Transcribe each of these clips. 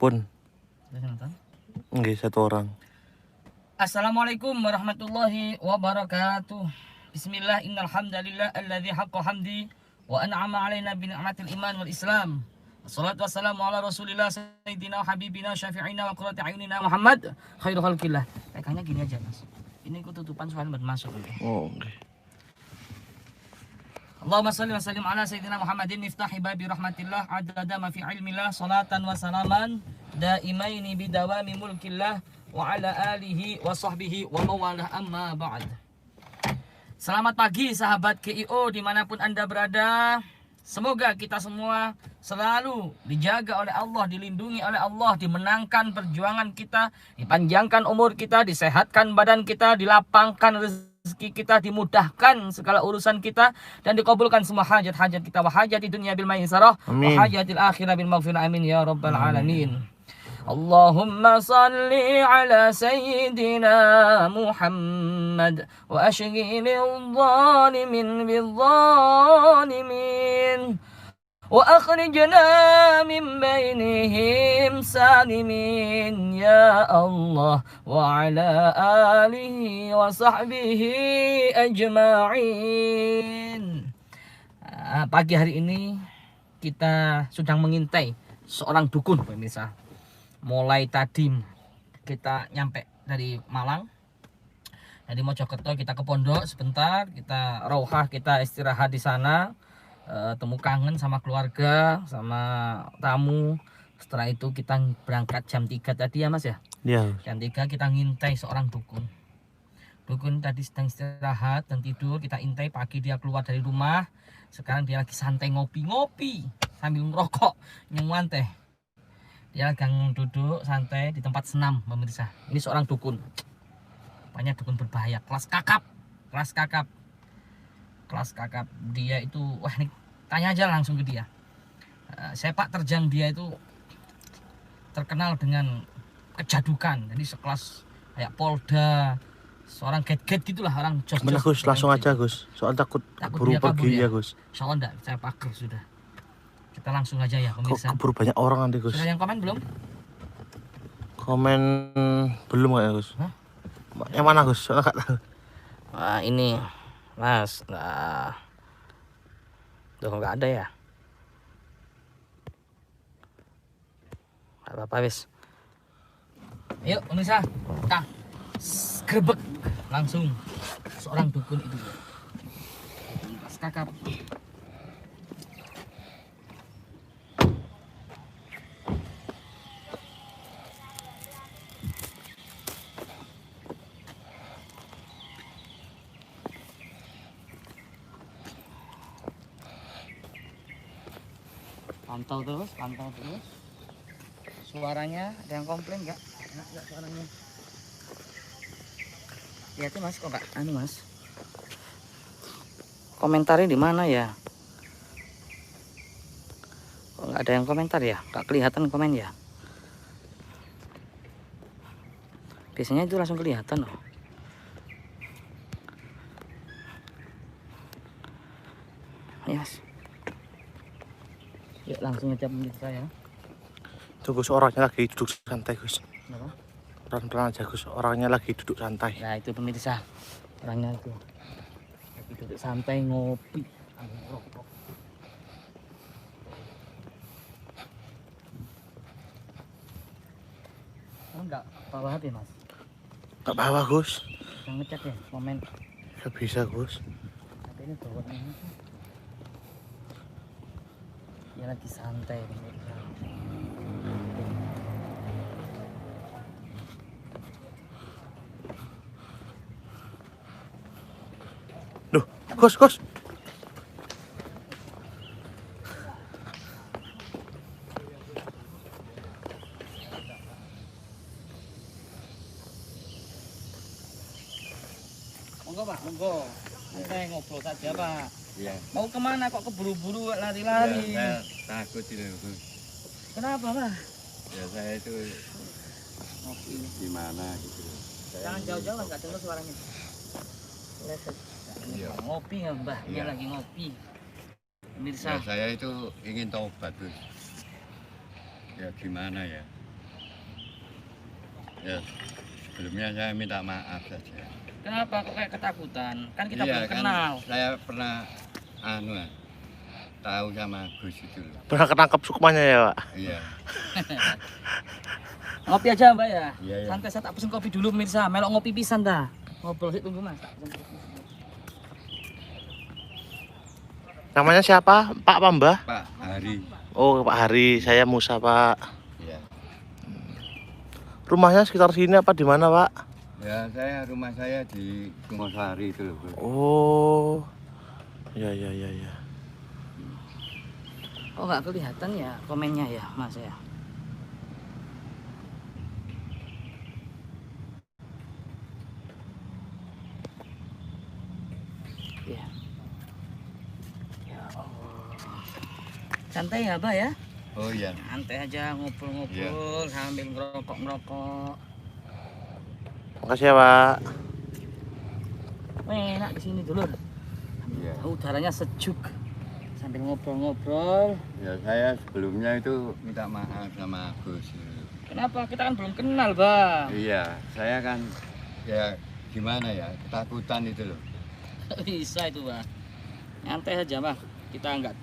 Pun. Nggih, satu orang. Assalamualaikum warahmatullahi wabarakatuh. Bismillah, innal hamdalillah alladzi haqqa hamdi wa an'ama alaina bi ni'matil iman wal islam. Wassalatu wassalamu ala Rasulillah sayyidina wa habibina syafi'ina wa qurrati ayunina Muhammad khairu khalqillah. Kayaknya gini aja, Mas. Ini ketutupan supaya masuk. Oh, okay. Allahumma salli wa sallim ala sayyidina Muhammadin miftahi babi rahmatillah adada ma fi ilmillah salatan wa salaman daimaini bidawami mulkillah wa ala alihi wa sahbihi wa mawalah amma ba'd. Selamat pagi sahabat KIO dimanapun Anda berada. Semoga kita semua selalu dijaga oleh Allah, dilindungi oleh Allah, dimenangkan perjuangan kita, dipanjangkan umur kita, disehatkan badan kita, dilapangkan rezeki kita, dimudahkan segala urusan kita, dan dikabulkan semua hajat-hajat kita, wa hajati dunia bil maisarah wa hajatil akhirah bil maghfirah, amin ya rabbal alamin. Allahumma salli ala sayyidina Muhammad wa ashghilil zalimin bil zalimin wa akhrijna min bainihim salimin ya Allah wa ala alihi wa sahbihi ajma'in. Pagi hari ini kita sedang mengintai seorang dukun, pemirsa. Mulai tadi kita nyampe dari Malang, dari Mojokerto kita ke Pondok sebentar, kita rauhah, kita istirahat di sana, temu kangen sama keluarga, sama tamu. Setelah itu kita berangkat jam 3 tadi ya Mas ya? Iya. Jam 3 kita ngintai seorang dukun. Dukun tadi sedang istirahat dan tidur, kita intai pagi dia keluar dari rumah. Sekarang dia lagi santai ngopi-ngopi sambil ngerokok, nyuan teh. Dia lagi duduk santai di tempat senam, pemirsa. Ini seorang dukun. Banyak dukun berbahaya, kelas kakap. Dia itu, wah ini tanya aja langsung ke dia. Sepak terjang dia itu terkenal dengan kejadukan. Jadi sekelas kayak Polda, seorang get-get gitulah, orang jos-jos. Gimana Gus? Langsung aja Gus. Soal takut buru pergi ya Gus. Insyaallah enggak, saya pagar sudah. Kita langsung aja ya pemirsa. Kok keburu banyak orang nanti Gus? Sudah yang komen belum? Komen belum kayaknya Gus. Hah? Yang mana Gus? Soalnya nggak tahu. Wah ini Mas, nggak ada ya? Gak apa-apa wis. Yuk pemirsa, kita grebek langsung seorang dukun itu. Mas kakap. Pantau terus. Suaranya ada yang komplain nggak? Enak nggak suaranya? Lihatnya Mas, kok nggak Mas? Komentarnya di mana ya? Kok nggak ada yang komentar ya? Nggak kelihatan komen ya? Biasanya itu langsung kelihatan loh. Ya Mas. Yuk langsung aja pemirsa ya. Tuh Gus, orangnya lagi duduk santai Gus. Kenapa? Pelan-pelan aja Gus, orangnya lagi duduk santai. Nah itu pemirsa, orangnya itu lagi duduk santai ngopi sambil ngerokok. Oh, enggak bawa HP Mas? Nggak bawa Gus. Yang ngecek ya momen. Nggak bisa Gus. Tapi ini bawa ini. Dia lagi santai pemirsa. Duh, Gus. Monggo Pak, monggo. Santai ngobrol saja Pak. Iya. Mau kemana kok keburu-buru lari-lari? Ya, saya takut ini. Kenapa Pak? Ya saya itu Ngopi. gimana gitu. Jangan jauh-jauh nggak dengar suaranya. Leset. Iya. Ngopi ya Mbah, dia Iya. lagi ngopi. Ya Pemirsa, saya itu ingin taubat, Gus. Ya gimana ya? Ya, sebelumnya saya minta maaf saja. Kenapa kok kayak ketakutan? Kan kita Iya, belum kan kenal. saya pernah tahu sama Gus itu loh. Pernah ketangkep sukmanya ya, Pak? Iya. Ngopi aja Mbak ya. Iya, iya. Santai, saya tak pesen kopi dulu pemirsa. Melok ngopi pisan dah. Ngobrol sih, tunggu Mas. Namanya siapa? Pak apa Mbah? Pak Hari. Oh, Pak Hari. Saya Musa, Pak. Iya. Rumahnya sekitar sini apa di mana, Pak? Ya, rumah saya di Sungosari itu loh, Gus. Oh. Ya, ya, ya, ya. Oh nggak kelihatan ya komennya ya Mas ya. Ya. Ya Allah. Santai ya Mbak ya. Oh iya. Santai aja ngobrol-ngobrol sambil ngerokok-ngerokok. Makasih ya, Pak. Enak di sini dulu. Iya. Udaranya sejuk. Sambil ngobrol-ngobrol. Ya, saya sebelumnya itu minta maaf sama Gus. Kenapa? Kita kan belum kenal, Bang. Iya, saya kan ya gimana ya, ketakutan itu loh. Bisa itu, Bang. Nyantai aja, Bang. Kita nggak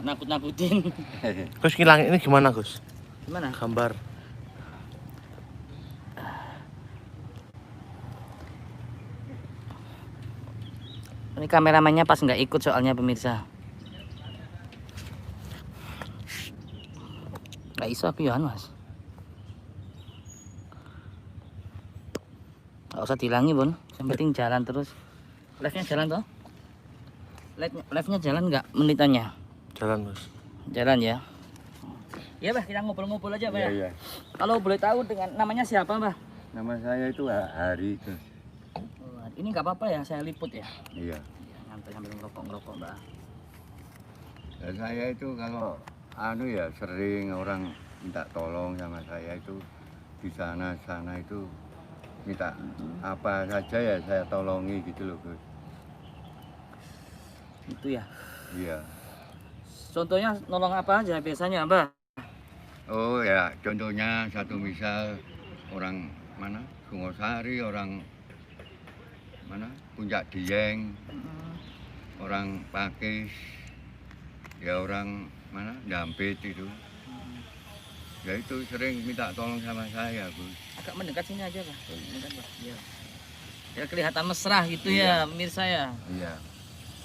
nakut-nakutin. Gus, ngilang ini gimana, Gus? Gimana? Gambar. Ini kameramannya pas nggak ikut soalnya pemirsa. Nggak iso aku ya Mas. Nggak usah dilangi Bun. Yang penting jalan terus. Live-nya jalan toh? Live-nya jalan nggak menitannya? Jalan, Gus. Jalan ya. Iya Bah, kita ngobrol-ngobrol aja Bah. Iya, Ya. iya. Kalau boleh tahu dengan namanya siapa Bah? Nama saya itu Hari, Gus. Ini nggak apa-apa ya, saya liput ya. Iya. Nyantai sambil ngerokok Bah. Ya, saya itu kalau ya sering orang minta tolong sama saya itu di sana itu minta apa saja ya saya tolongi gitu loh, Gus. Itu ya. Iya. Contohnya nolong apa aja biasanya Mbah? Oh ya, contohnya satu misal orang mana? Sungosari, orang mana? Puncak Dieng, orang Pakis, ya orang mana? Dampit itu. Ya itu sering minta tolong sama saya, Gus. Agak mendekat sini aja Pak. Mendekat, Pak. Ya. Ya kelihatan mesra gitu Iya. ya pemirsa ya. Iya.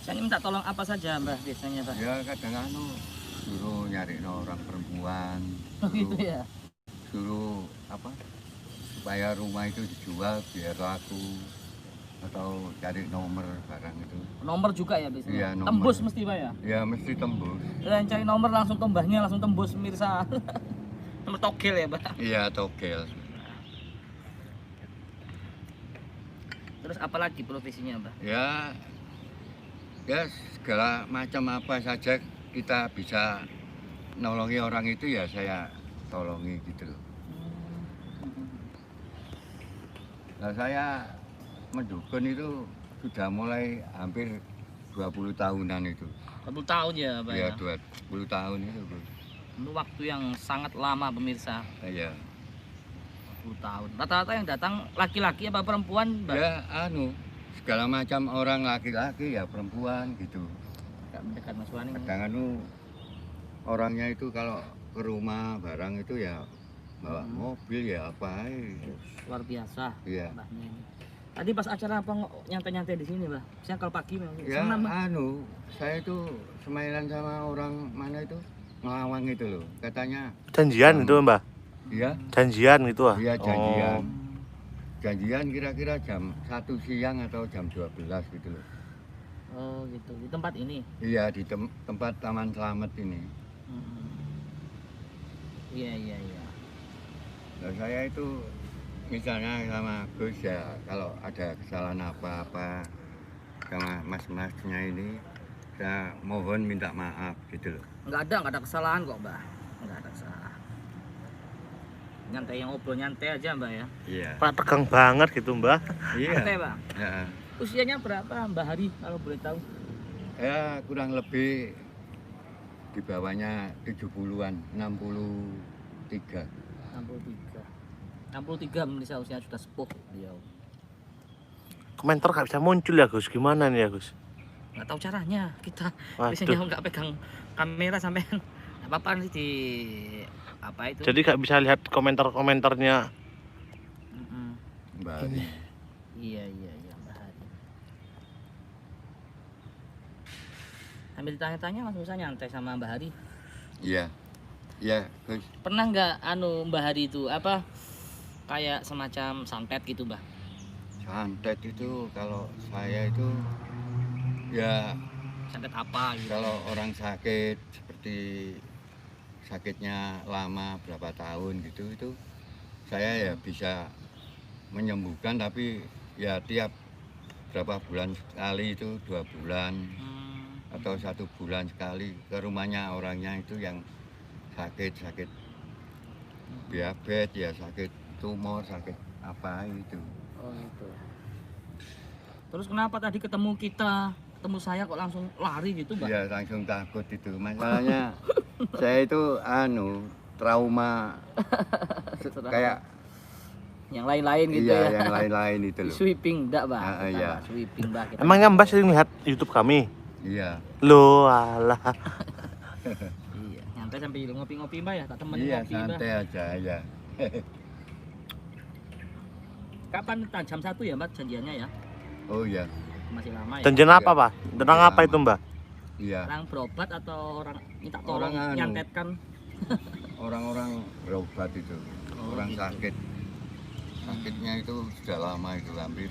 Saya minta tolong apa saja Mbah biasanya Pak? Ya kadang suruh nyari orang perempuan, Oh gitu ya. suruh apa? Supaya rumah itu dijual biar laku atau cari nomor barang itu. Nomor juga ya biasanya. Iya, nomor. Tembus mesti Pak ya. Ya mesti tembus. Dan cari nomor langsung tombahnya langsung tembus pemirsa. Nomor togel ya Pak. Iya, togel. Terus apalagi profesinya Mbah? Ya segala macam apa saja kita bisa nolongi orang itu ya saya tolongi gitu loh. Nah saya mendukun itu sudah mulai hampir 20 tahunan itu. 20 tahun ya Mbah Ya ya. 20 tahun itu, Bos. Itu waktu yang sangat lama pemirsa. Iya. 20 tahun. Rata-rata yang datang laki-laki apa perempuan Mbah? Ya segala macam orang, laki-laki ya perempuan gitu. Agak mendekat Mas Wani. Kadang orangnya itu kalau ke rumah barang itu ya bawa mobil ya apa Luar biasa. Iya. Mbahnya ini. Tadi pas acara apa nyantai-nyantai di sini, Mbah? Siang kalau pagi memang Ya senam, Mbah. saya itu semailan sama orang mana itu ngelawang itu loh. Katanya Janjian itu, Mbah. iya, Janjian gitu ah. iya janjian. Oh. Janjian kira-kira jam 1 siang atau jam 12 gitu loh. Oh, gitu. Di tempat ini. Iya di tempat Taman Slamet ini. Iya, iya, iya. Nah, saya itu misalnya sama Gus ya kalau ada kesalahan apa-apa sama mas-masnya ini saya mohon minta maaf gitu loh. Nggak ada kesalahan kok, Mbah. Nggak ada kesalahan. Nyantai yang ngobrol nyantai aja, Mbah ya. Iya. Pak tegang banget gitu, Mbah. Nyantai, Iya. Bang. Ya, Usianya berapa, Mbah Hari kalau boleh tahu? ya kurang lebih di bawahnya 70-an, 63. 63. 63 pemirsa, usia sudah sepuh beliau. Komentar gak bisa muncul ya Gus, gimana nih ya Gus? Nggak tahu caranya kita. Waduh. Biasanya nggak pegang kamera sampean. Apa-apaan sih di apa itu? Jadi gak bisa lihat komentar-komentarnya. Mbak Ari. Iya Mbak Hari. Sambil tanya-tanya langsung saya nyantai sama Mbak Hari. Iya. Iya, Gus. Pernah nggak Mbak Hari itu apa kayak semacam santet gitu, Mbak? Santet itu kalau saya itu ya Santet apa gitu? kalau orang sakit seperti sakitnya lama berapa tahun gitu itu saya ya bisa menyembuhkan, tapi ya tiap berapa bulan sekali, itu 2 bulan atau 1 bulan sekali ke rumahnya orangnya itu yang sakit diabetes ya, sakit tumor, sakit apa itu. Oh gitu. Terus kenapa tadi ketemu saya kok langsung lari gitu, Mbak? Ya langsung takut itu. Masalahnya saya itu trauma kayak yang lain-lain gitu iya, ya. yang lain-lain itu loh. Sweeping enggak, Mbak? Iya. Sweeping, Mbak. Emangnya Mbak sering lihat YouTube kami? Iya. Loh, alah. Iya, nyantai sambil ngopi-ngopi, Mbak ya. Tak temenin Iya, ngopi, Mbak. santai aja ya. Kapan jam 1 ya, Mbak, janjiannya ya? Oh iya. Masih lama ya. Janjian apa Pak? Tentang apa itu Mbak? Iya. Orang berobat atau orang minta tolong Orang anu. nyantetkan? Orang-orang berobat itu. Orang gitu. sakitnya itu sudah lama, itu hampir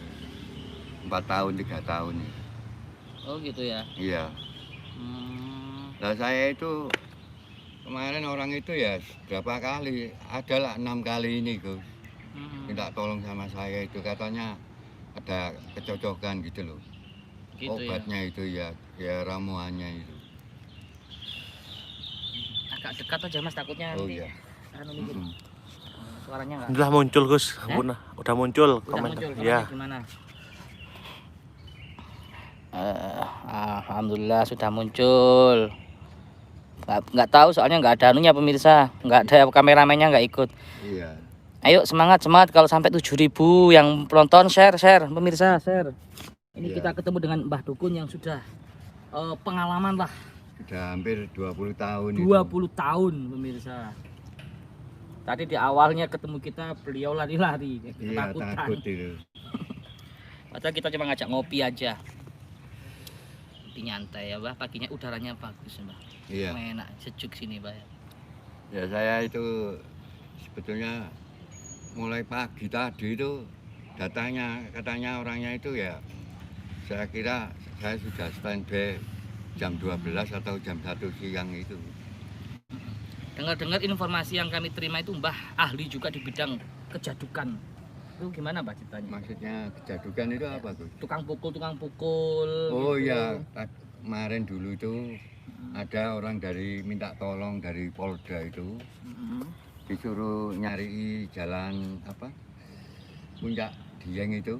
4 tahun 3 tahun. Oh gitu ya. Iya. Nah saya itu kemarin orang itu ya berapa kali, adalah 6 kali ini Gus, minta tolong sama saya itu, katanya ada kecocokan gitu loh. Gitu Obatnya itu ya ramuannya itu. Agak dekat aja Mas, takutnya Oh nanti iya. mikir. Suaranya enggak? Udah muncul Gus, udah muncul Udah komentar. muncul, Ya. gimana? Alhamdulillah sudah muncul. Nggak tahu soalnya nggak ada anunya pemirsa, nggak ada kameramennya, nggak ikut. Iya. Ayo semangat kalau sampai 7.000 yang penonton, share pemirsa, share. Ini Iya. kita ketemu dengan Mbah Dukun yang sudah pengalaman lah. Sudah hampir 20 tahun 20 tahun pemirsa. Tadi di awalnya ketemu kita beliau lari-lari, Iya, ketakutan. takut itu. Padahal kita cuma ngajak ngopi aja. Ngopi nyantai ya, Mbah. Paginya udaranya bagus, Mbah. Iya. Enak, sejuk sini, Mbah. Ya saya itu sebetulnya mulai pagi tadi itu katanya orangnya itu ya, saya kira saya sudah standby jam 12 atau jam 1 siang itu. Dengar-dengar informasi yang kami terima itu Mbah ahli juga di bidang kejadukan. Itu gimana Mbah ceritanya? Maksudnya kejadukan itu apa Gus? Tukang pukul. Oh gitu. iya, kemarin dulu itu ada orang minta tolong dari Polda itu, disuruh nyari jalan Puncak Dieng itu.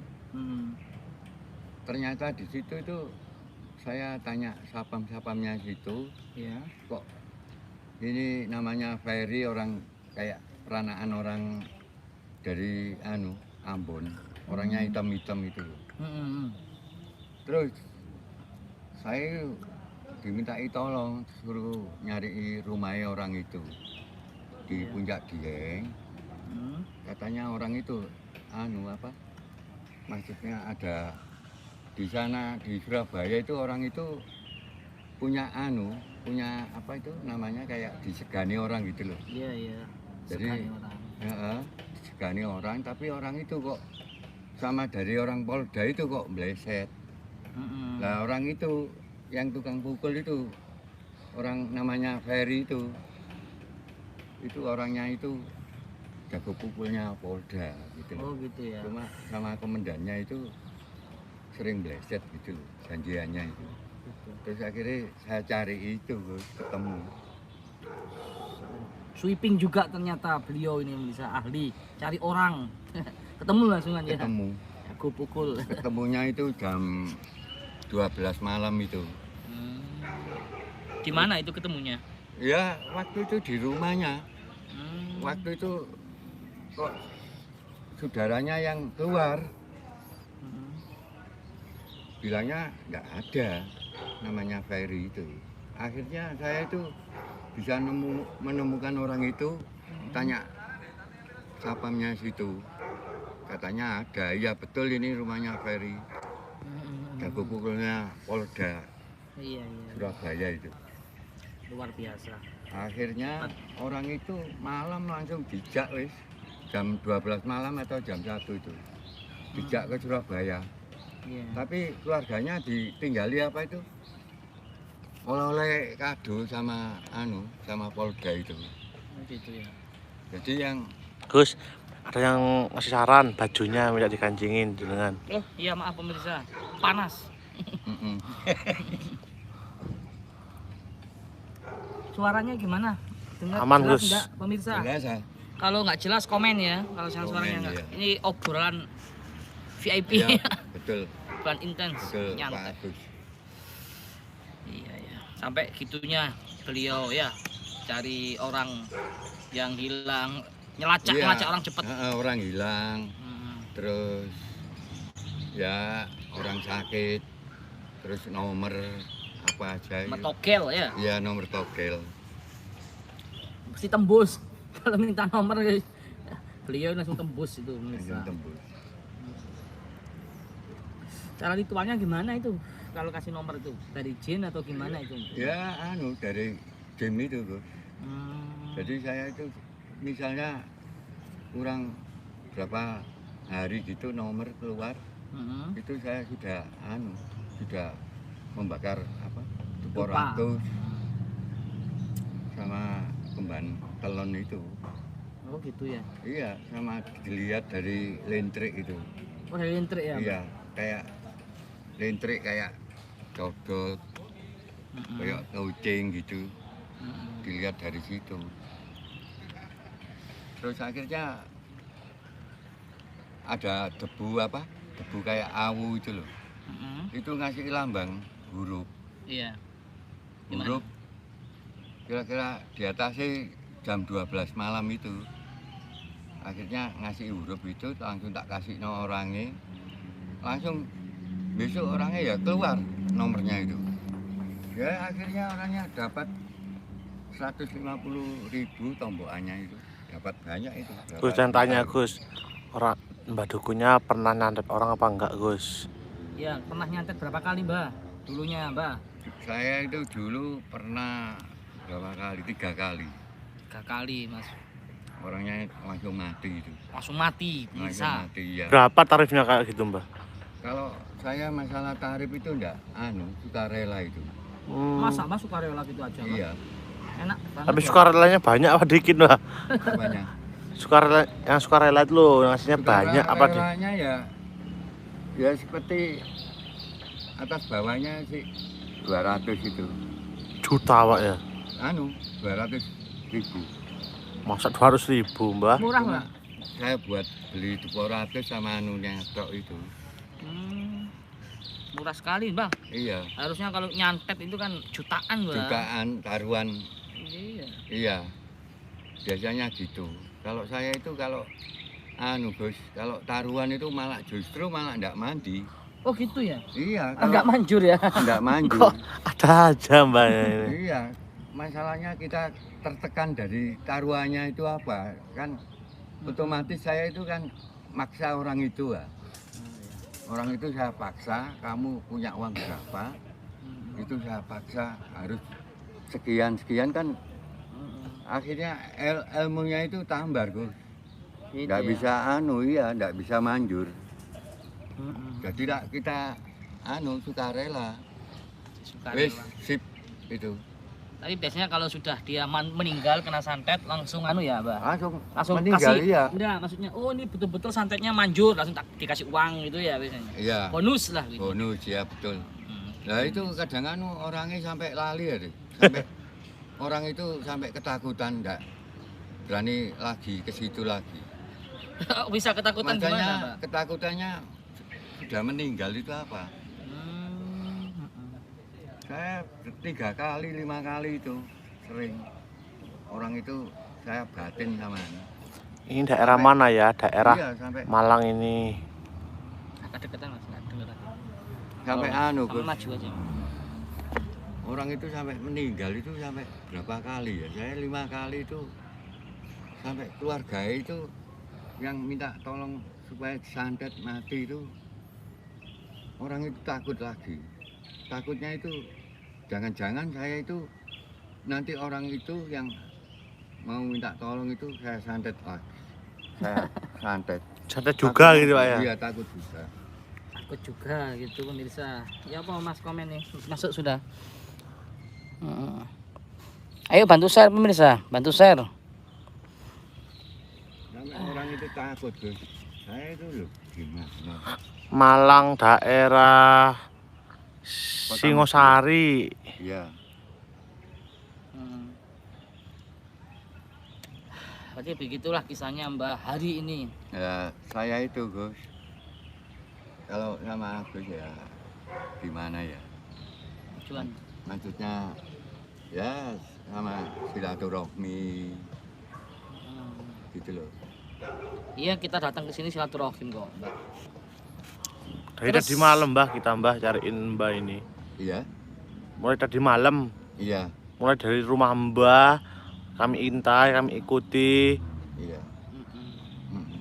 Ternyata di situ itu saya tanya sapam-sapamnya situ, Ya. kok ini namanya Ferry, orang kayak peranaan orang dari Ambon, orangnya hitam-hitam itu. Terus saya dimintai tolong, suruh nyari rumahnya orang itu di Puncak Dieng. Katanya orang itu maksudnya ada di sana di Surabaya itu, orang itu punya apa itu namanya, kayak disegani orang gitu loh. Iya. Jadi disegani orang, tapi orang itu kok sama dari orang Polda itu kok meleset. Nah orang itu yang tukang pukul itu, orang namanya Ferry itu orangnya itu jago pukulnya Polda gitu loh. Oh gitu ya. Cuma sama komandannya itu sering meleset gitu loh janjiannya itu. Terus akhirnya saya cari itu, ketemu. Sweeping juga ternyata beliau ini bisa ahli cari orang. Ketemu langsung aja. Ketemu. Aku pukul. Ketemunya itu jam 12 malam itu. Di mana itu ketemunya? Ya waktu itu di rumahnya. Waktu itu kok saudaranya yang keluar Mm-mm. bilangnya nggak ada namanya Ferry itu. Akhirnya saya itu bisa menemukan orang itu, tanya sapamnya situ, katanya ada. Iya betul, ini rumahnya Ferry. Mm-mm. Jago pukulnya Polda Iya, iya. Surabaya itu. Luar biasa. Akhirnya orang itu malam langsung dijak wis, jam 12 malam atau jam 1 itu dijak ke Surabaya. Iya. Tapi keluarganya ditinggali apa itu, oleh-oleh kado sama sama Polda itu. Gitu ya. Jadi yang Gus, ada yang ngasih saran bajunya minta dikancingin dengan. Oh iya, maaf pemirsa, panas. mm-mm. Suaranya gimana? Dengar Aman, jelas Gus. enggak pemirsa? Jelas ya? Kalau nggak jelas komen ya. Kalau yang Komen, suaranya enggak. iya. Ini obrolan VIP, Iya, betul, obrolan intens, betul Pak nyantai. Agus. Iya ya. Sampai gitunya beliau ya cari orang yang hilang, Iya, ngelacak orang cepat. orang hilang, Hmm. terus ya orang sakit, terus nomor apa aja itu. Metogel ya, Ya nomor togel. mesti tembus. Kalau minta nomor guys, beliau langsung tembus itu pemirsa. Langsung tembus. Cara ritualnya gimana itu? Kalau kasih nomor itu dari jin atau gimana itu? Ya dari game itu Gus. Hmm. Jadi saya itu misalnya kurang berapa hari gitu nomor keluar, Hmm. itu saya sudah sudah membakar apa Dupa. 200 sama kemban telon itu. Oh gitu ya. Iya, sama dilihat dari lentrik itu. Oh dari lentrik ya? Iya, kayak lentrik kayak codot, Mm-mm. kayak kucing gitu. Mm-mm. Dilihat dari situ. Terus akhirnya ada debu debu kayak awu itu loh. Mm-mm. Itu ngasih lambang huruf. Iya. Gimana? Huruf kira-kira di atasnya jam 12 malam itu. Akhirnya ngasih huruf itu langsung tak kasih orangnya. Langsung besok orangnya ya keluar nomornya itu. Ya akhirnya orangnya dapat 150.000 tombokannya itu. Dapat banyak itu. Gus, dan tanya Gus, orang Mbak Dukunya pernah nyantet orang apa enggak Gus? Ya pernah nyantet berapa kali mbak? Dulunya mbak? Saya itu dulu pernah berapa kali? 3 kali. 3 kali mas. Orangnya langsung mati itu. Langsung mati Langsung bisa. mati ya. Berapa tarifnya kayak gitu Mbak? Kalau saya masalah tarif itu enggak sukarela itu. Masa mbak sukarela gitu aja mbak? Iya. Enak banget. Tapi ya. sukarelanya banyak apa dikit Mbak? Apanya? Yang sukarela itu loh, ngasihnya banyak apa dikit? Sukarelanya ya seperti atas bawahnya sih 200 itu. Juta Pak ya? 200.000. Masa 200.000 Mbak? Murah Cuma mbak? saya buat beli 200 sama anunya tok itu. Hmm, murah sekali bang. Iya. Harusnya kalau nyantet itu kan jutaan mbak. Jutaan taruhan. Iya. Iya. Biasanya gitu. Kalau saya itu kalau Gus, kalau taruhan itu justru malah enggak mandi. Oh gitu ya? Iya, Enggak kalau manjur ya? enggak manjur. Kok ada aja Mbak ini? Iya, masalahnya kita tertekan dari taruhannya itu apa? Kan otomatis saya itu kan maksa orang itu ya. Orang itu saya paksa, kamu punya uang berapa? Itu saya paksa harus sekian kan. Akhirnya ilmunya itu tambah Gus. Gitu Nggak ya? bisa nggak bisa manjur. Mm-mm. Jadi kita sukarela. Sukarela. Wis sip itu. Tapi biasanya kalau sudah dia meninggal kena santet langsung ya mbak? Langsung meninggal kasih. iya. Enggak, maksudnya oh ini betul-betul santetnya manjur langsung dikasih uang gitu ya biasanya. Iya. Bonus lah gitu. Bonus ya betul. Hmm. Nah itu kadang orangnya sampai lali ya deh. Sampai orang itu sampai ketakutan enggak berani lagi ke situ lagi. Bisa ketakutan gimana Makanya mbak? ketakutannya sudah meninggal itu apa? Saya 3 kali 5 kali itu sering orang itu saya batin sama Ini daerah mana ya? Daerah Iya, sampai Malang ini. Agak deketan mas, nggak dengar. sampai Sama Gus. maju aja. Orang itu sampai meninggal itu sampai berapa kali ya? Saya 5 kali itu sampai keluarga itu yang minta tolong supaya disantet mati itu orang itu takut lagi. Takutnya itu jangan-jangan saya itu nanti orang itu yang mau minta tolong itu saya santet lagi. Saya santet. Santet juga Takut gitu Pak ya? Iya takut juga. Takut juga gitu pemirsa. Ya apa mas komen nih? Masuk sudah. Ayo bantu share pemirsa, bantu share. Sampai orang itu takut Gus. Saya itu loh gimana? Malang daerah Singosari. Iya. Berarti begitulah kisahnya Mbah hari ini. Ya saya itu Gus. Kalau sama Gus ya gimana ya? Tujuan. Maksudnya ya sama silaturahmi gitu loh. Iya kita datang ke sini silaturahim kok Mbak. Dari tadi malam Mbah kita Mbah cariin Mbah ini. Iya, Mulai tadi malam, iya, mulai dari rumah Mbah kami intai, kami ikuti. iya. Mm-mm.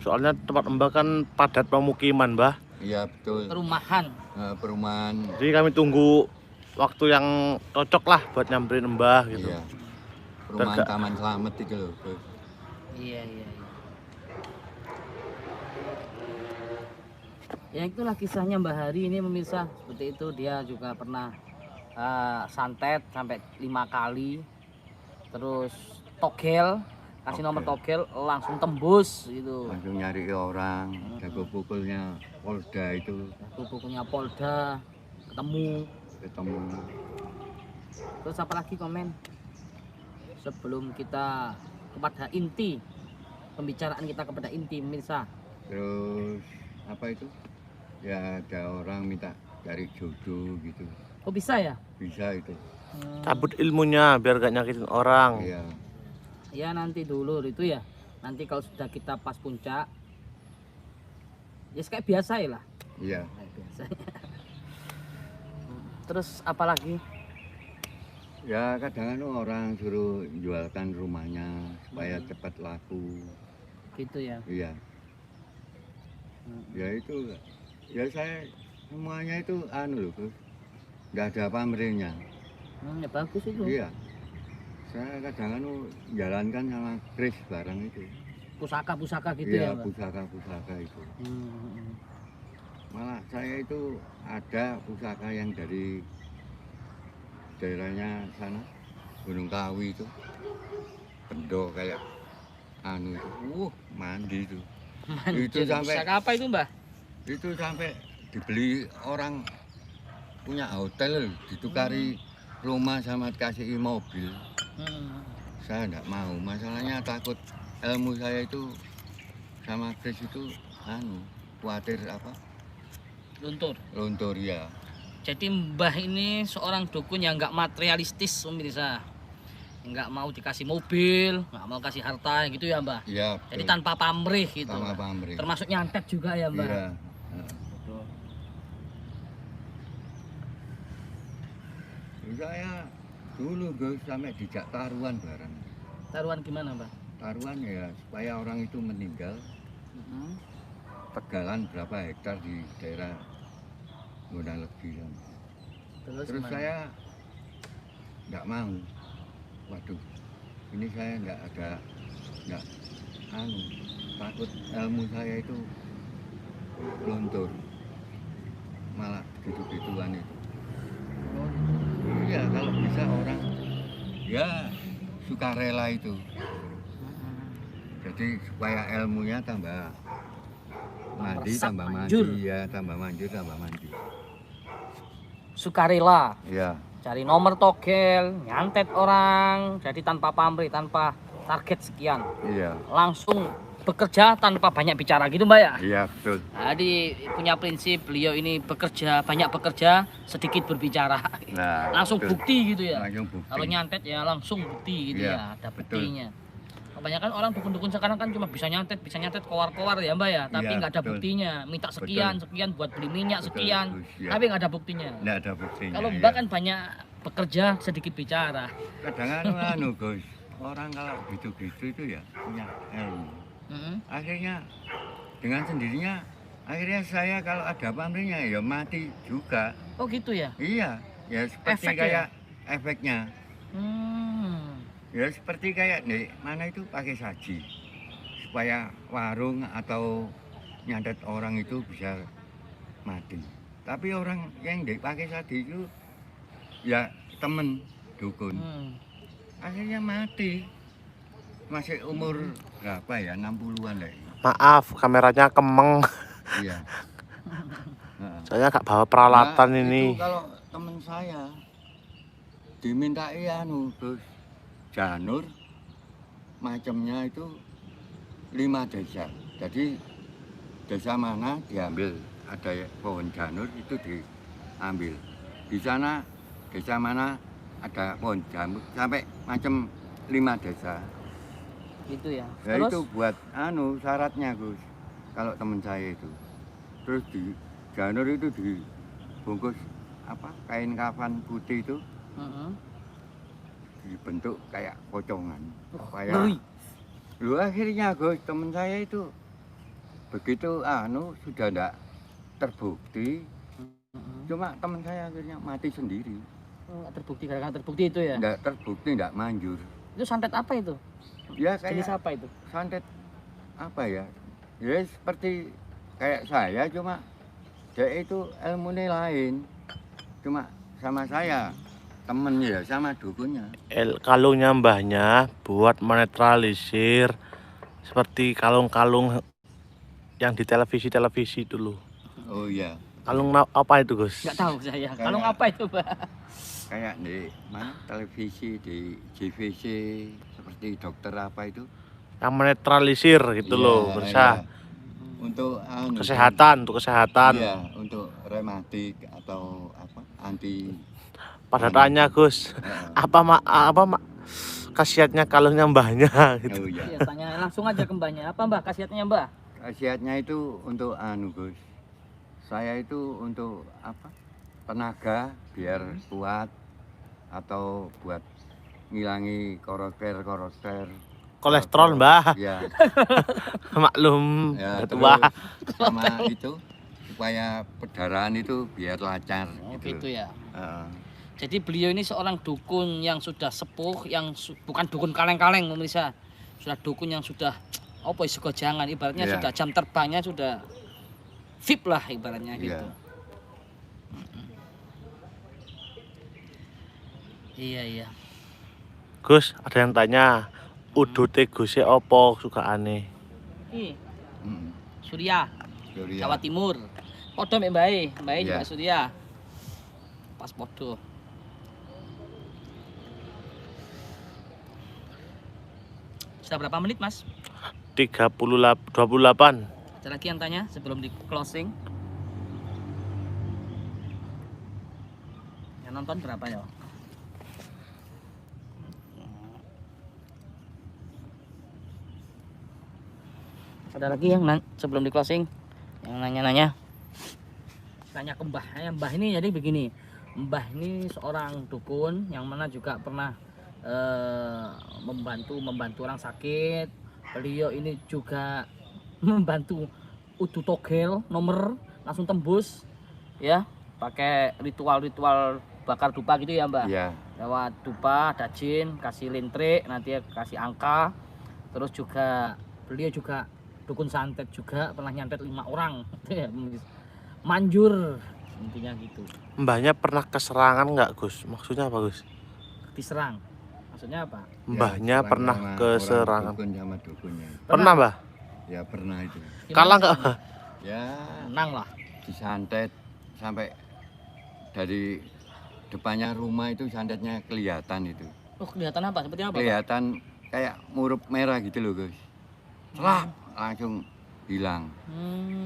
Soalnya tempat Mbah kan padat pemukiman Mbah. Iya betul. Perumahan. Perumahan. Jadi kami tunggu waktu yang cocok lah buat nyamperin Mbah gitu. Iya. Perumahan Berga- Taman Slamet itu loh. Gus. Iya. Ya itulah kisahnya Mbah Hari ini pemirsa. Seperti itu dia juga pernah santet sampai 5 kali. Terus togel, kasih nomor togel langsung tembus gitu. Langsung nyari orang, jago pukulnya Polda itu Bukunya Polda ketemu. ketemu. Terus apa lagi komen? Sebelum kita kepada inti pembicaraan kita kepada inti pemirsa. Terus apa itu? Ya ada orang minta cari jodoh gitu. Oh bisa ya? Bisa itu. Cabut ilmunya biar gak nyakitin orang. Iya. Ya nanti dulu itu ya. Nanti kalau sudah kita pas puncak, ya kayak biasa ya lah. Iya. Kayak biasanya. Terus apa lagi? Ya kadang orang suruh jualkan rumahnya supaya cepat laku. Gitu ya. Iya. Ya itu. Ya saya semuanya itu anu loh, Gus. Nggak ada pamrihnya. Ya bagus itu. Iya. Saya kadang jalankan sama Kris barang itu. Pusaka-pusaka gitu Iya, ya, Mbak? pusaka-pusaka itu. Hmm. Malah saya itu ada pusaka yang dari daerahnya sana, Gunung Kawi itu. Bendo kayak anu itu. Mandi itu. Itu sampai Pusaka apa itu, Mbah? itu sampai dibeli orang punya hotel ditukari rumah sama dikasih mobil. Saya enggak mau, masalahnya takut ilmu saya itu sama Kris itu khawatir apa luntur ya. Jadi Mbah ini seorang dukun yang nggak materialistis pemirsa, nggak mau dikasih mobil, nggak mau kasih harta gitu ya Mbah. Iya, Jadi betul. tanpa pamrih gitu. Tanpa pamrih. Termasuk nyantet juga ya Mbah. Iya. Saya dulu Gus sampai dijak taruhan barang. Taruhan gimana Mbah? Taruhan ya supaya orang itu meninggal tegalan berapa hektar di daerah Gondalegi. Terus gimana? saya nggak mau. Waduh, ini saya nggak takut ilmu saya itu luntur, malah gitu-gituan itu. Iya, kalau bisa orang ya sukarela itu. Jadi supaya ilmunya tambah mandi, Meresap, tambah manjur. mandi, ya tambah manjur, tambah mandi. Sukarela, Ya, cari nomor togel, nyantet orang, jadi tanpa pamrih, tanpa target sekian, iya, langsung bekerja tanpa banyak bicara gitu Mbak ya. iya betul. Jadi punya prinsip beliau ini banyak bekerja, sedikit berbicara. Nah, Langsung betul. bukti gitu ya. Langsung bukti. Kalau nyantet ya langsung bukti gitu Iya, ya, ada betul. buktinya. kebanyakan orang dukun-dukun sekarang kan cuma bisa nyantet kowar-kowar ya Mbak ya, tapi Iya, nggak ada betul. buktinya. Minta sekian buat beli minyak Betul, sekian, Gus, ya. tapi nggak ada buktinya. Nggak ada buktinya. Kalau ya. Mbak kan banyak bekerja sedikit bicara. Kadang-kadang Gus, orang kalau gitu-gitu itu ya punya ilmu. Akhirnya dengan sendirinya, akhirnya saya kalau ada pamrihnya ya mati juga. Oh gitu ya? Iya, ya seperti Efek ya? kayak efeknya. Hmm. Ya seperti kayak nih, mana itu pakai saji supaya warung atau nyantet orang itu bisa mati. Tapi orang yang pakai saji itu ya temen dukun. Akhirnya mati. Masih umur berapa ya? 60-an lah. Maaf, kameranya kemeng. Iya. Heeh. Saya nggak bawa peralatan Nah, ini. itu kalau temen saya dimintai terus janur macamnya itu 5 desa. Jadi desa mana diambil, ada pohon janur itu diambil. Di sana desa mana ada pohon jamur sampai macam 5 desa. Gitu ya. Ya Terus itu buat syaratnya Gus. Kalau teman saya itu. Terus di janur itu dibungkus kain kafan putih itu dibentuk kayak pocongan. Supaya lu akhirnya Gus, teman saya itu begitu sudah ndak terbukti. Cuma teman saya akhirnya mati sendiri. nggak terbukti, gara-gara terbukti itu ya. Ndak terbukti, ndak manjur. Itu santet apa itu? Ya Jenis kayak apa itu? santet apa ya? Ya seperti kayak saya, cuma dia itu ilmunya lain. Cuma sama saya temen ya, sama dukunnya. Kalungnya mbahnya buat menetralisir seperti kalung-kalung yang di televisi dulu. Oh iya. Kalung apa itu Gus? Nggak tahu saya. Kalung apa itu Mbak? Kayak di mana televisi, di JVC, seperti dokter apa itu? Yang menetralisir gitu Iya, loh, Bursa. iya. Untuk Kesehatan, untuk kesehatan. Iya, untuk rematik atau anti. Pada tanya Gus, khasiatnya kalungnya mbahnya gitu. Oh iya. Iya, tanya langsung aja ke Mbaknya. Apa Mbak khasiatnya Mbak? Khasiatnya itu untuk Gus. Saya itu untuk tenaga biar kuat atau buat ngilangi kolesterol. Kolesterol mbah, Ya, maklum ya tua. terus sama itu supaya perdarahan itu biar lancar. Oh gitu ya. Heeh. Jadi beliau ini seorang dukun yang sudah sepuh, yang bukan dukun kaleng-kaleng pemirsa. Sudah dukun yang sudah jangan ibaratnya Iya. sudah jam terbangnya sudah VIP lah ibaratnya Iya. gitu. Iya. Gus, ada yang tanya, udute Gusnya opo suka aneh. Mm. Surya, Surya. Jawa Timur. Podo mbek Mbae, Mbae juga Iya. Surya. Pas podo. Sudah berapa menit, Mas? 28. Ada lagi yang tanya sebelum di closing? Yang nonton berapa ya? Ada lagi yang sebelum di closing yang nanya-nanya? Tanya ke Mbah. Mbah ini jadi begini. Mbah ini seorang dukun yang mana juga pernah membantu orang sakit. Beliau ini juga membantu udu togel nomor langsung tembus ya, pakai ritual bakar dupa gitu ya Mbak. Iya. Lewat dupa ada jin, kasih lintrik, nanti kasih angka. Terus juga beliau juga dukun santet juga, pernah nyantet 5 orang. Manjur intinya gitu. Mbahnya pernah keserangan nggak Gus? Maksudnya apa Gus? Diserang. Maksudnya apa? Mbahnya serang pernah sama keserangan. orang dukun sama dukunnya. Pernah Mbah? Ya pernah itu. Kalah nggak? Ya Menang lah. disantet sampai dari depannya rumah itu santetnya kelihatan itu. Oh kelihatan apa? Seperti apa? Pak? Kelihatan kayak murup merah gitu loh guys. Lah langsung hilang.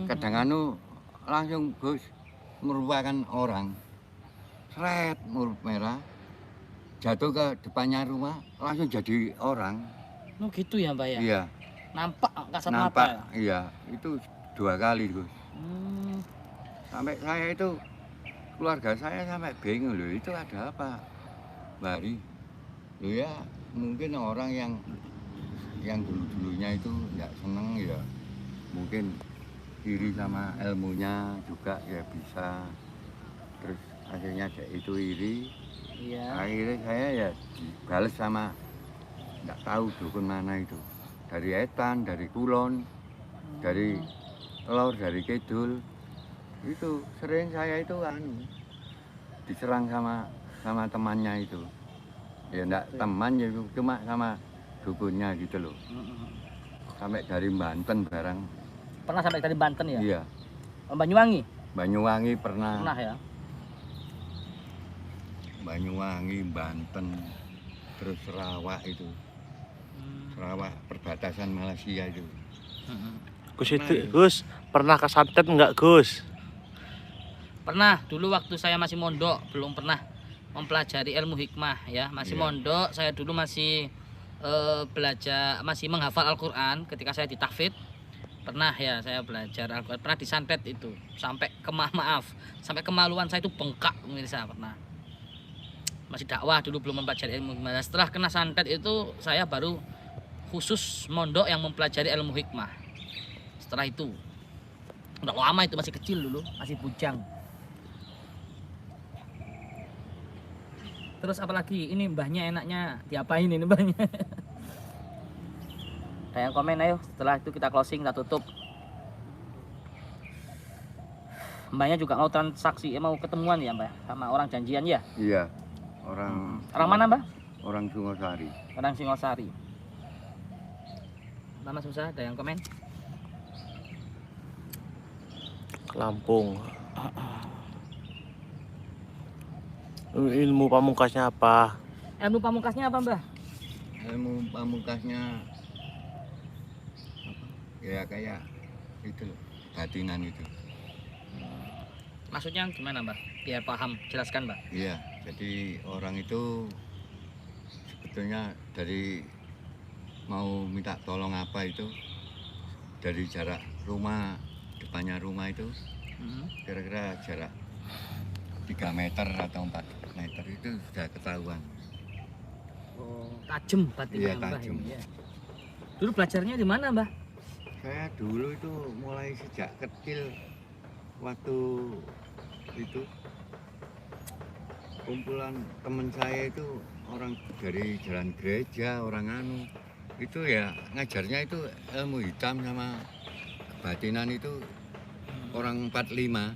Kadang langsung Gus merupakan orang. Seret murup merah jatuh ke depannya rumah langsung jadi orang. Oh gitu ya Mbak ya? Iya, Nampak kasat mata nampak, ya? iya, itu 2 kali Gus. Hmm, Sampai saya itu, keluarga saya sampai bingung loh, itu ada apa? Bari, loh ya mungkin orang yang dulu-dulunya itu nggak seneng ya, mungkin iri sama ilmunya juga ya bisa. Terus akhirnya dia itu iri, iya. akhirnya saya ya dibales sama nggak tahu dukun mana itu. Dari Etan, dari Kulon, dari Lor, dari Kidul. Itu sering saya itu diserang sama temannya itu. Ya enggak teman ya cuma sama dukunnya gitu loh. Sampai dari Banten barang. Pernah sampai dari Banten ya? Iya, Oh, Banyuwangi? Banyuwangi pernah. Pernah ya? Banyuwangi, Banten, terus Sarawak itu. Sarawak perbatasan Malaysia itu. Gus itu, Gus pernah kesantet nggak Gus? Pernah, dulu waktu saya masih mondok, belum pernah mempelajari ilmu hikmah ya. Masih Iya. mondok, saya dulu masih belajar, masih menghafal Al-Quran ketika saya ditahfidz. Pernah ya saya belajar Al-Quran, pernah disantet itu. Sampai sampai kemaluan saya itu bengkak, pemirsa, pernah. Masih dakwah dulu, belum mempelajari ilmu hikmah. Nah, setelah kena santet itu, saya baru khusus mondok yang mempelajari ilmu hikmah. Setelah itu, udah lama itu, masih kecil dulu, masih bujang. Terus apalagi ini mbahnya enaknya diapain ini mbahnya? Ada yang komen ayo, setelah itu kita closing, kita tutup. Mbahnya juga mau transaksi, mau ketemuan ya mbah sama orang janjian ya? Iya, orang Mana mbah? orang Sungosari. Orang Singosari. Nama susah, ada yang komen? Lampung. Ilmu pamungkasnya apa? Ilmu pamungkasnya apa mbah? Ilmu pamungkasnya ya kayak itu loh, batinan itu. Maksudnya gimana mbah? Biar paham, jelaskan mbah. Iya, jadi orang itu sebetulnya dari mau minta tolong apa itu, dari jarak rumah, depannya rumah itu kira-kira jarak 3 meter atau 4 meter itu sudah ketahuan. Oh, tajem batinnya Iya, mbah tajem. ini ya. Dulu belajarnya di mana mbah? Saya dulu itu mulai sejak kecil, waktu itu kumpulan teman saya itu orang dari jalan gereja, orang itu ya ngajarnya itu ilmu hitam sama kebatinan itu orang 45.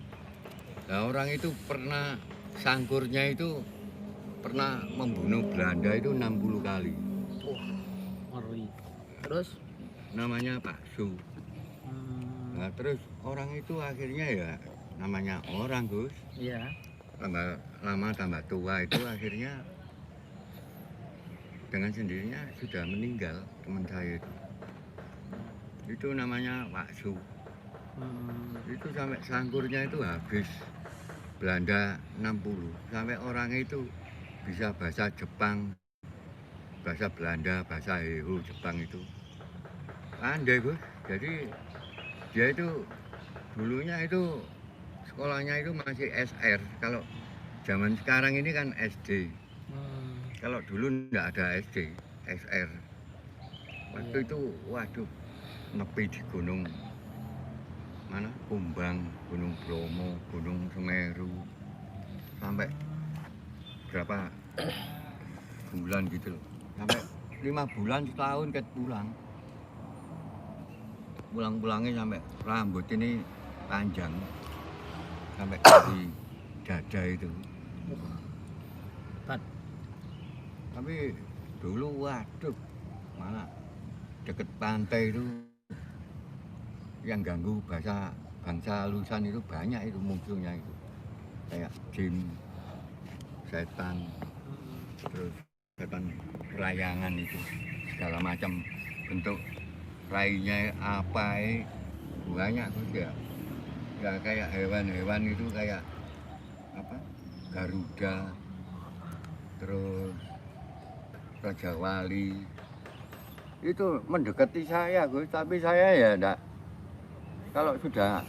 Nah, orang itu pernah sangkurnya itu pernah membunuh Belanda itu 60 kali. Ngeri. Terus? Namanya Pak Su. Nah, terus orang itu akhirnya ya namanya orang Gus. Iya. Tambah lama tambah tua itu akhirnya dengan sendirinya sudah meninggal teman saya itu. Itu namanya Pak Su. Itu sampai sangkurnya itu habis Belanda 60. Sampai orang itu bisa bahasa Jepang, bahasa Belanda, bahasa Heho Jepang itu. Pandai Gus. Jadi dia itu dulunya itu sekolahnya itu masih SR. Kalau zaman sekarang ini kan SD. Kalau dulu enggak ada SD, SR. Waktu itu waduh nepi di gunung mana? Kumbang, Gunung Bromo, Gunung Semeru. Sampai berapa bulan gitu loh. Sampai 5 bulan setahun pulang. Pulang-pulangnya sampai rambut ini panjang. Sampai di dada itu. Tapi dulu waduh, mana deket pantai itu yang ganggu bangsa Lusan itu banyak itu musuhnya itu. Kayak jin, setan, terus setan rayangan itu segala macam bentuk rainya apa banyak tuh ya. Ya kayak hewan-hewan itu kayak apa? Garuda, terus Raja Wali itu mendekati saya Gus, tapi saya ya enggak, kalau sudah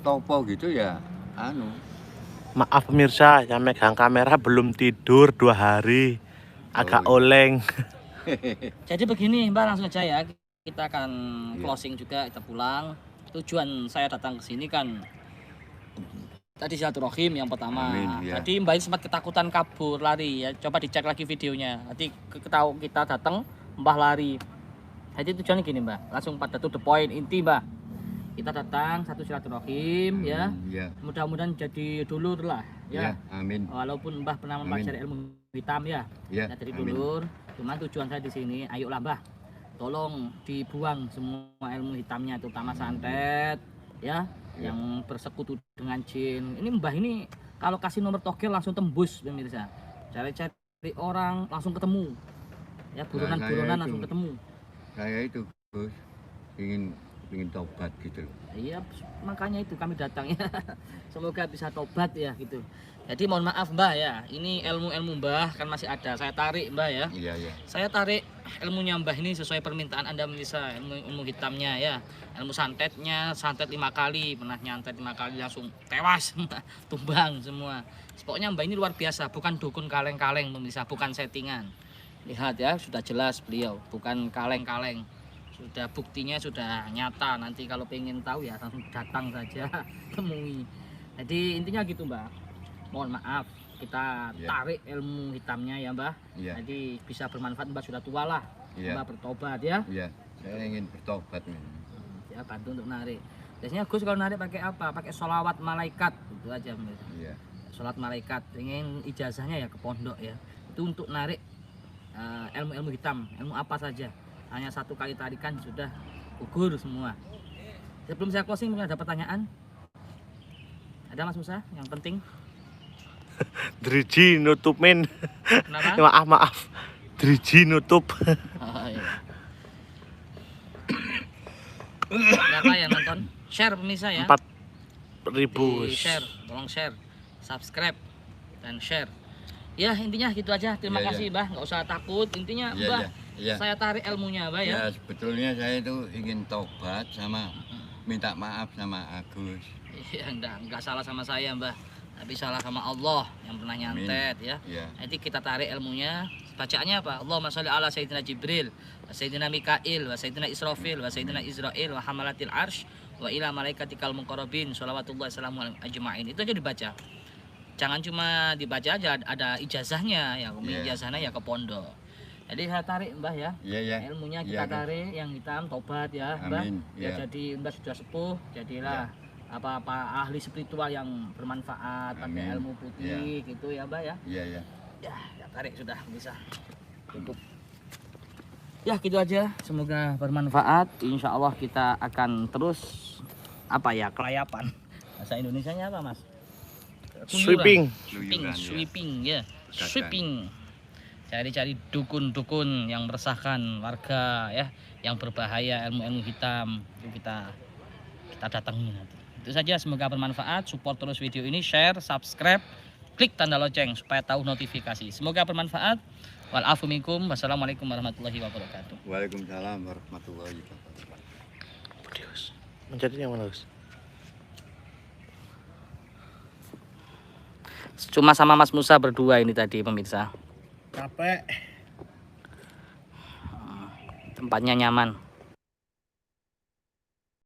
topo gitu ya Maaf pemirsa, yang megang kamera belum tidur 2 hari, agak Oh, oleng. Jadi begini Mbak, langsung aja ya. Kita akan Iya. closing juga, kita pulang. Tujuan saya datang ke sini kan tadi silaturahim yang pertama. Amin, ya. Tadi Mbak ini sempat ketakutan kabur lari ya. Coba dicek lagi videonya. Nanti kita datang Mbah lari. Jadi tujuannya gini Mbak, langsung pada to the point inti Mbak. Kita datang satu silaturahim ya. Ya, Mudah-mudahan jadi dulur lah ya. amin. Walaupun Mbah pernah Amin. mempelajari ilmu hitam ya. Ya, Nah, jadi amin. dulur. Cuman tujuan saya di sini, ayolah Mbah, tolong dibuang semua ilmu hitamnya, terutama santet ya, Ya. yang bersekutu dengan jin. Ini Mbah ini kalau kasih nomor togel langsung tembus pemirsa. Cari-cari orang langsung ketemu. Ya, buronan-buronan saya itu- langsung ketemu. Saya itu Gus ingin tobat gitu loh. Iya, makanya itu kami datang ya. Semoga bisa tobat ya gitu. Jadi mohon maaf Mbah ya, ini ilmu-ilmu Mbah kan masih ada. Saya tarik Mbah ya. Iya, iya. Saya tarik ilmunya Mbah ini sesuai permintaan Anda pemirsa, ilmu hitamnya ya. Ilmu santetnya, santet 5 kali, pernah nyantet 5 kali langsung tewas, tumbang semua. Pokoknya Mbah ini luar biasa, bukan dukun kaleng-kaleng pemirsa, bukan settingan. Lihat ya, sudah jelas beliau, bukan kaleng-kaleng. Sudah buktinya sudah nyata. Nanti kalau pengen tahu ya langsung datang saja temui. Jadi intinya gitu Mbak. Mohon maaf kita Ya. tarik ilmu hitamnya ya Mbak. Iya, Jadi bisa bermanfaat Mbak, sudah tua lah. iya. Mbak bertobat ya. Iya, saya ingin bertobat nih. Ya bantu untuk narik. Biasanya Gus kalau narik pakai apa? Pakai sholawat malaikat itu aja Mbak. Iya. Sholat malaikat. Ingin ijazahnya ya ke pondok ya. Itu untuk narik ilmu-ilmu hitam, ilmu apa saja. Hanya 1 kali tarikan sudah gugur semua. Sebelum saya closing mungkin ada pertanyaan? Ada Mas Musa yang penting? Driji nutup men. Kenapa? Maaf. Driji nutup. Oh, iya. Berapa yang nonton? Share pemirsa ya. 4.000. Share, tolong share, subscribe dan share. Ya intinya gitu aja. Terima Iya, kasih Mbah, nggak usah takut. Intinya Iya, Mbah, iya. saya tarik ilmunya Mbah ya. Ya, sebetulnya saya itu ingin tobat sama minta maaf sama Agus. Iya, enggak salah sama saya Mbah, tapi salah sama Allah yang pernah nyantet ya. Ya, Nanti kita tarik ilmunya. Bacaannya apa? Allahumma sholli ala sayyidina Jibril, wa sayyidina Mikail, wa sayyidina Israfil, wa sayyidina Israil, wa hamalatil arsh, wa ila malaikatikal muqarrabin, sholawatullah salamu alaihi ajma'in. Itu aja dibaca. Jangan cuma dibaca aja, ada ijazahnya ya. Kemudian Iya. ijazahnya ya ke pondok. Jadi saya tarik Mbah ya. iya, iya. Ilmunya Iya, kita Gus. tarik yang hitam tobat ya Mbah. Amin. Ya Ya. jadi Mbah sudah sepuh, jadilah apa-apa ahli spiritual yang bermanfaat, pakai Amin. ilmu putih gitu ya Mbah ya. Iya, iya. Ya tarik sudah bisa cukup. Ya gitu aja, semoga bermanfaat. Insya Allah kita akan terus apa ya, kelayapan. Bahasa Indonesianya apa Mas? Sweeping. Sweeping, Luyuran, ya. sweeping ya, Dagang. sweeping. Cari-cari dukun-dukun yang meresahkan warga ya, yang berbahaya, ilmu-ilmu hitam itu kita datangi nanti. Itu saja, semoga bermanfaat. Support terus video ini, share, subscribe, klik tanda lonceng supaya tahu notifikasi. Semoga bermanfaat. Walafu minkum. Wassalamualaikum warahmatullahi wabarakatuh. Waalaikumsalam warahmatullahi wabarakatuh. Menjadi yang mana Gus? Cuma sama Mas Musa berdua ini tadi pemirsa. Capek. Tempatnya nyaman.